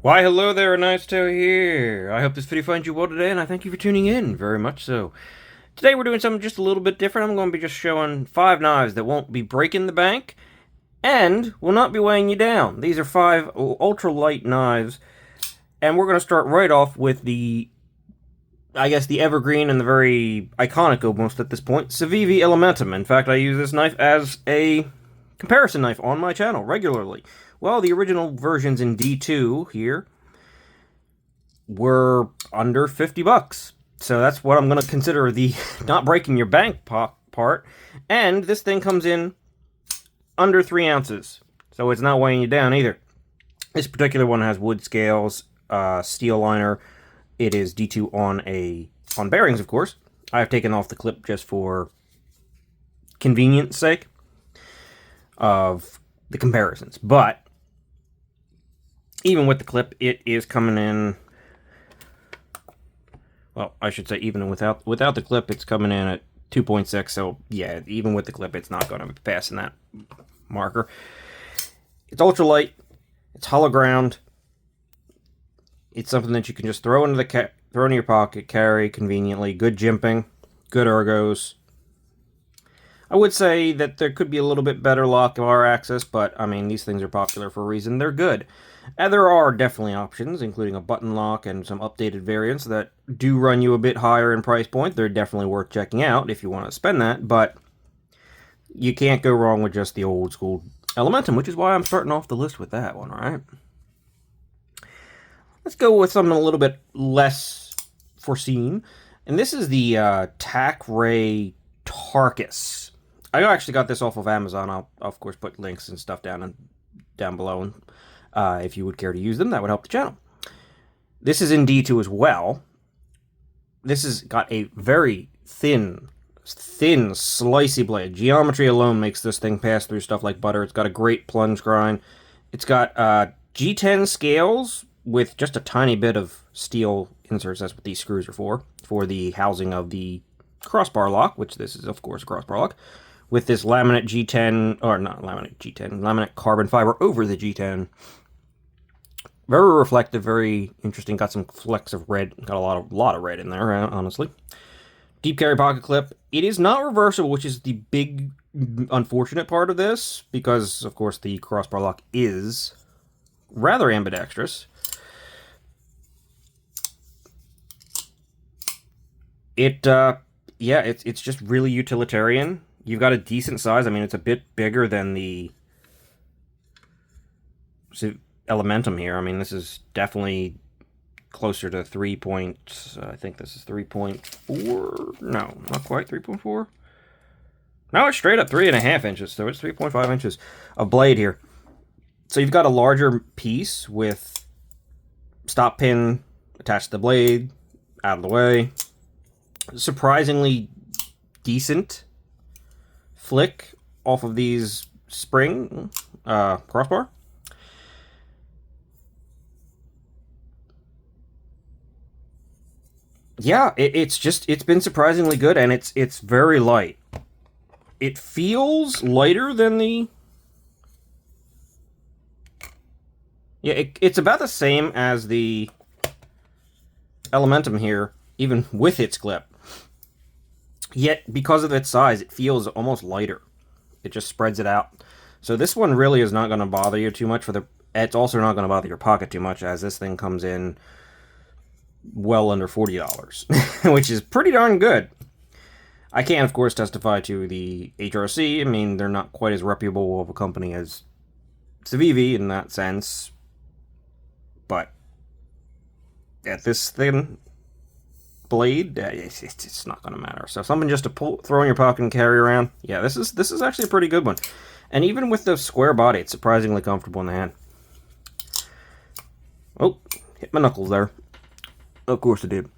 Why, hello there, Nightstow here. I hope this video finds you well today, and I thank you for tuning in, very much so. Today we're doing something just a little bit different. I'm going to be just showing 5 knives that won't be breaking the bank, and will not be weighing you down. These are 5 ultra-light knives, and we're going to start right off with the, I guess, the evergreen and the very iconic almost at this point, Civivi Elementum. In fact, I use this knife as a comparison knife on my channel regularly. Well, the original versions in D2 here were under 50 bucks. So that's what I'm going to consider the not breaking your bank part. And this thing comes in under 3 ounces. So it's not weighing you down either. This particular one has wood scales, steel liner. It is D2 on bearings, of course. I've taken off the clip just for convenience sake of the comparisons. But even with the clip, it is coming in, well, I should say even without the clip, it's coming in at 2.6, so yeah, even with the clip, it's not going to be passing that marker. It's ultralight, it's hollow ground, it's something that you can just throw into your pocket, carry conveniently, good jimping, good ergos. I would say that there could be a little bit better lock bar access, but I mean, these things are popular for a reason. They're good. And there are definitely options, including a button lock and some updated variants that do run you a bit higher in price point. They're definitely worth checking out if you want to spend that, but you can't go wrong with just the old school Elementum, which is why I'm starting off the list with that one, alright? Let's go with something a little bit less foreseen. And this is the Tac Ray Tarcus. I actually got this off of Amazon. I'll of course put links and stuff down below, and if you would care to use them, that would help the channel. This is in D2 as well. This has got a very thin, slicey blade. Geometry alone makes this thing pass through stuff like butter. It's got a great plunge grind. It's got G10 scales with just a tiny bit of steel inserts. That's what these screws are for the housing of the crossbar lock, which this is, of course, a crossbar lock, with this laminate G10, or not laminate G10, laminate carbon fiber over the G10. Very reflective, very interesting. Got some flecks of red. Got a lot of red in there, honestly. Deep carry pocket clip. It is not reversible, which is the big unfortunate part of this, because, of course, the crossbar lock is rather ambidextrous. Yeah, it's just really utilitarian. You've got a decent size. I mean, it's a bit bigger than the Elementum here. I mean, this is definitely closer to 3 I think this is 3.4. No, not quite 3.4. No, it's straight up 3.5 inches. So it's 3.5 inches of blade here. So you've got a larger piece with stop pin attached to the blade, out of the way. Surprisingly decent flick off of these spring crossbar. Yeah, it's been surprisingly good, and it's very light. It feels lighter than the, yeah, it's about the same as the Elementum here, even with its clip. Yet, because of its size, it feels almost lighter. It just spreads it out. So this one really is not going to bother you too much. It's also not going to bother your pocket too much, as this thing comes in well under $40, which is pretty darn good. I can't, of course, testify to the HRC. I mean, they're not quite as reputable of a company as Civivi in that sense. But at this thin blade, it's not going to matter. So something just to throw in your pocket and carry around. Yeah, this is actually a pretty good one. And even with the square body, it's surprisingly comfortable in the hand. Oh, hit my knuckles there. Of course it did.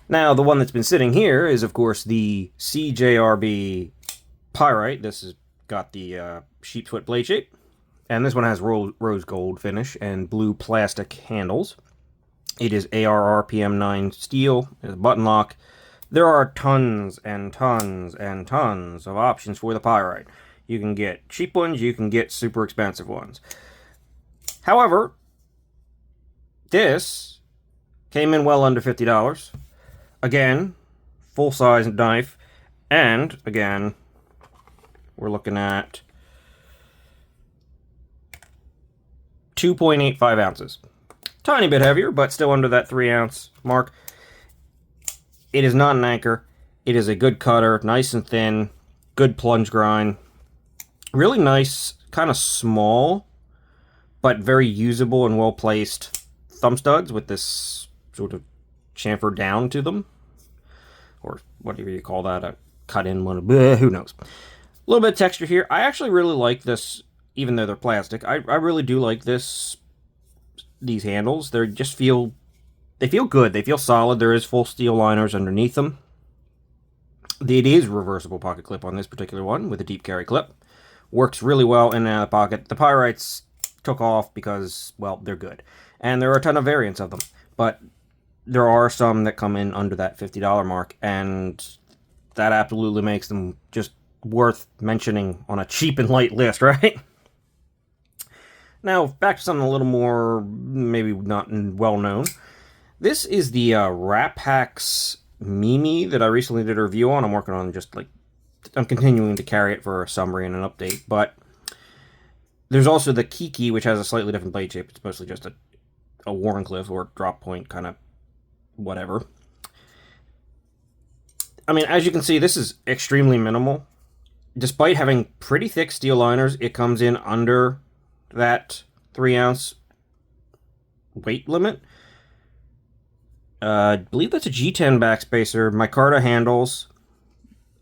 Now, the one that's been sitting here is, of course, the CJRB Pyrite. This has got the sheep's foot blade shape. And this one has rose gold finish and blue plastic handles. It is ARR PM9 steel. It's a button lock. There are tons and tons and tons of options for the Pyrite. You can get cheap ones, you can get super expensive ones. However, This came in well under $50. Again, full-size knife. And, again, we're looking at 2.85 ounces. Tiny bit heavier, but still under that 3-ounce mark. It is not an anchor. It is a good cutter, nice and thin, good plunge grind. Really nice, kind of small, but very usable and well-placed thumb studs with this sort of chamfer down to them. Or whatever you call that, a cut-in one, who knows. A little bit of texture here. I actually really like this, even though they're plastic. I really do like these handles. They just feel, they feel good. They feel solid. There is full steel liners underneath them. It is reversible pocket clip on this particular one with a deep carry clip. Works really well in and out of the pocket. The Pyrites took off because, well, they're good. And there are a ton of variants of them. But there are some that come in under that $50 mark, and that absolutely makes them just worth mentioning on a cheap and light list, right? Now, back to something a little more, maybe not well-known. This is the Wrap Hacks Mimi that I recently did a review on. I'm working on I'm continuing to carry it for a summary and an update, but there's also the Kiki, which has a slightly different blade shape. It's mostly just a Warncliffe or drop point kind of whatever. I mean, as you can see, this is extremely minimal. Despite having pretty thick steel liners, it comes in under that 3-ounce weight limit. I believe that's a G10 backspacer, micarta handles,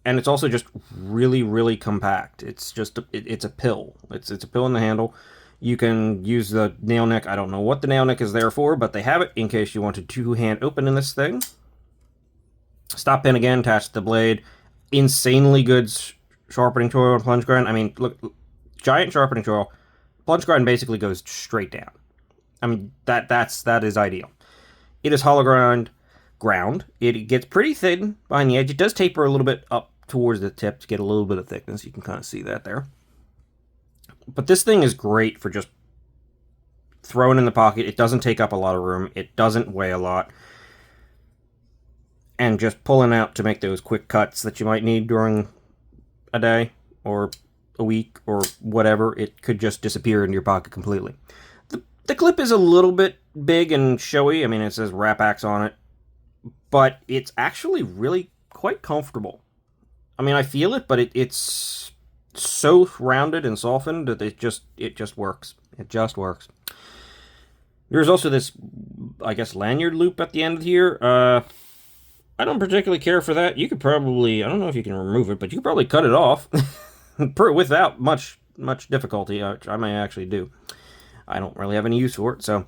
and it's also just really, really compact. It's just, it's a pill. It's a pill in the handle. You can use the nail neck. I don't know what the nail neck is there for, but they have it in case you want to two-hand open in this thing. Stop pin again, attached to the blade. Insanely good sharpening tool and plunge grind. I mean, look, giant sharpening tool. Plunge grind basically goes straight down. I mean, that is ideal. It is hollow ground. It gets pretty thin behind the edge. It does taper a little bit up towards the tip to get a little bit of thickness. You can kind of see that there. But this thing is great for just throwing in the pocket. It doesn't take up a lot of room. It doesn't weigh a lot. And just pulling out to make those quick cuts that you might need during a day or a week or whatever, it could just disappear into your pocket completely. The clip is a little bit big and showy. I mean, it says Wrap Axe on it, but it's actually really quite comfortable. I mean, I feel it, but it's so rounded and softened that it just works. It just works. There's also this, I guess, lanyard loop at the end here. I don't particularly care for that. You could probably, I don't know if you can remove it, but you could probably cut it off without much difficulty, which I may actually do. I don't really have any use for it, so.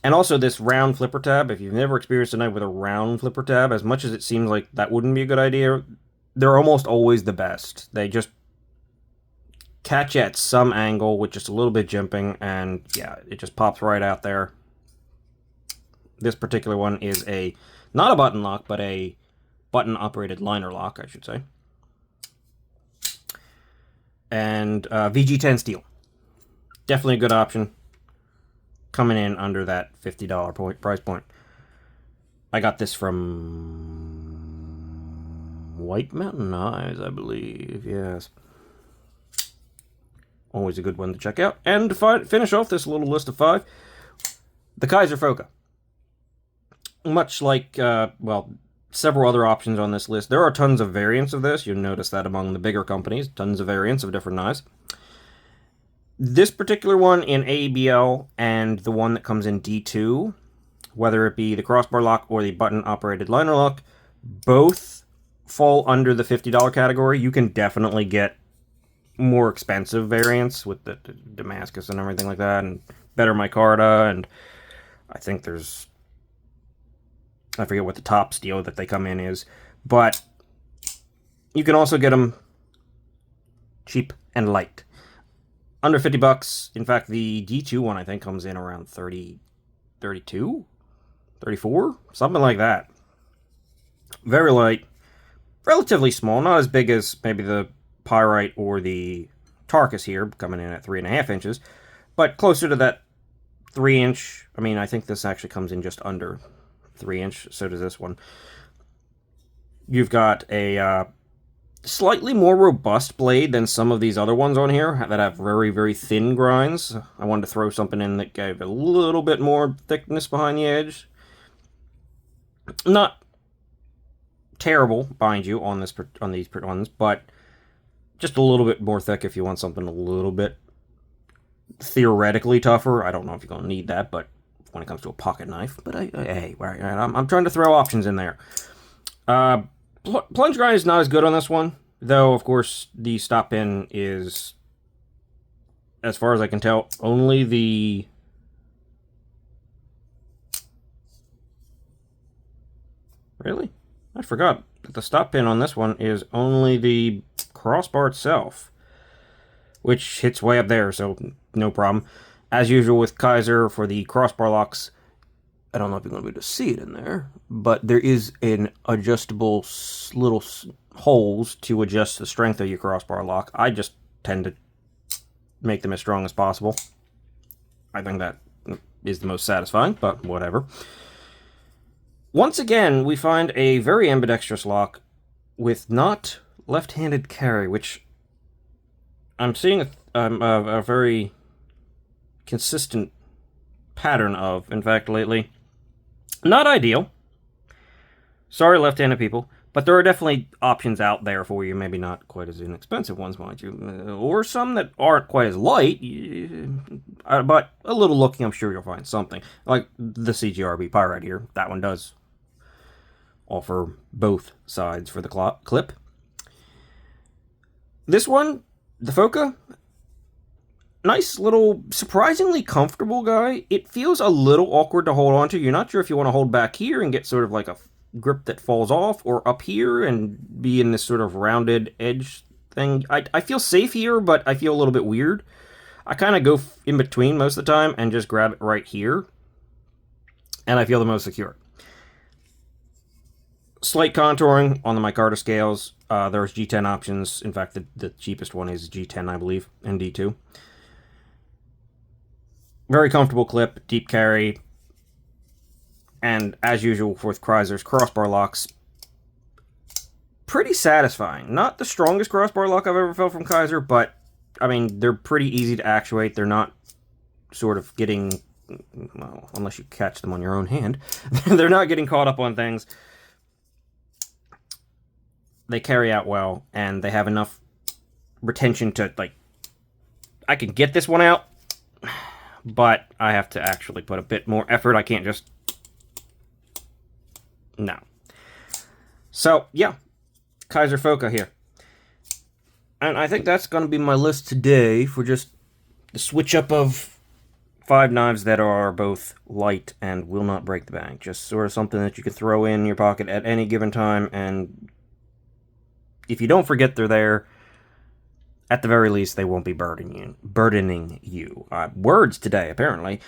And also this round flipper tab. If you've never experienced a knife with a round flipper tab, as much as it seems like that wouldn't be a good idea, they're almost always the best. They just catch at some angle with just a little bit jimping, and yeah, it just pops right out there. This particular one is not a button lock, but a button-operated liner lock, I should say. And VG10 steel. Definitely a good option. Coming in under that $50 price point. I got this from White Mountain Knives, I believe. Yes. Always a good one to check out. And to finish off this little list of 5, the Kaiser Phoca. Much like, well, several other options on this list, there are tons of variants of this. You'll notice that among the bigger companies, tons of variants of different knives. This particular one in ABL and the one that comes in D2, whether it be the crossbar lock or the button-operated liner lock, both fall under the $50 category. You can definitely get more expensive variants with the Damascus and everything like that, and better micarta, and I think there's, I forget what the top steel that they come in is, but you can also get them cheap and light. Under 50 bucks. In fact, the D2 one, I think, comes in around 30, 32, 34, something like that. Very light, relatively small, not as big as maybe the Pyrite or the Tarcus here, coming in at 3.5 inches, but closer to that 3-inch. I mean, I think this actually comes in just under 3-inch. So does this one. You've got a slightly more robust blade than some of these other ones on here that have very, very thin grinds. I wanted to throw something in that gave a little bit more thickness behind the edge. Not terrible, mind you, on these ones, but just a little bit more thick if you want something a little bit theoretically tougher. I don't know if you're going to need that, but when it comes to a pocket knife. But hey, I'm trying to throw options in there. Plunge grind is not as good on this one, though, of course, the stop pin is, as far as I can tell, only the... Really? I forgot that the stop pin on this one is only the crossbar itself, which hits way up there, so no problem. As usual with Kaiser, for the crossbar locks, I don't know if you're going to be able to see it in there, but there is an adjustable little holes to adjust the strength of your crossbar lock. I just tend to make them as strong as possible. I think that is the most satisfying, but whatever. Once again, we find a very ambidextrous lock with not left-handed carry, which I'm seeing a very consistent pattern of, in fact, lately. Not ideal. Sorry, left-handed people. But there are definitely options out there for you. Maybe not quite as inexpensive ones, mind you. Or some that aren't quite as light. But a little looking, I'm sure you'll find something. Like the CGRB Pyrite here. That one does offer both sides for the clip. This one, the Phoca, nice little, surprisingly comfortable guy. It feels a little awkward to hold on to. You're not sure if you want to hold back here and get sort of like a grip that falls off, or up here and be in this sort of rounded edge thing. I feel safe here, but I feel a little bit weird. I kind of go in between most of the time and just grab it right here, and I feel the most secure. Slight contouring on the micarta scales. There's G10 options. In fact, the cheapest one is G10, I believe, and D2. Very comfortable clip, deep carry, and as usual with Kaiser's crossbar locks, pretty satisfying. Not the strongest crossbar lock I've ever felt from Kaiser, but, I mean, they're pretty easy to actuate. They're not sort of getting, well, unless you catch them on your own hand, they're not getting caught up on things. They carry out well, and they have enough retention to, like, I can get this one out, but I have to actually put a bit more effort. I can't just... No. So, yeah. Kaiser Phoca here. And I think that's going to be my list today for just the switch up of 5 knives that are both light and will not break the bank. Just sort of something that you can throw in your pocket at any given time, and if you don't forget they're there, at the very least, they won't be burdening you. Words today, apparently.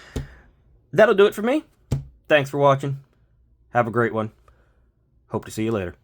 That'll do it for me. Thanks for watching. Have a great one. Hope to see you later.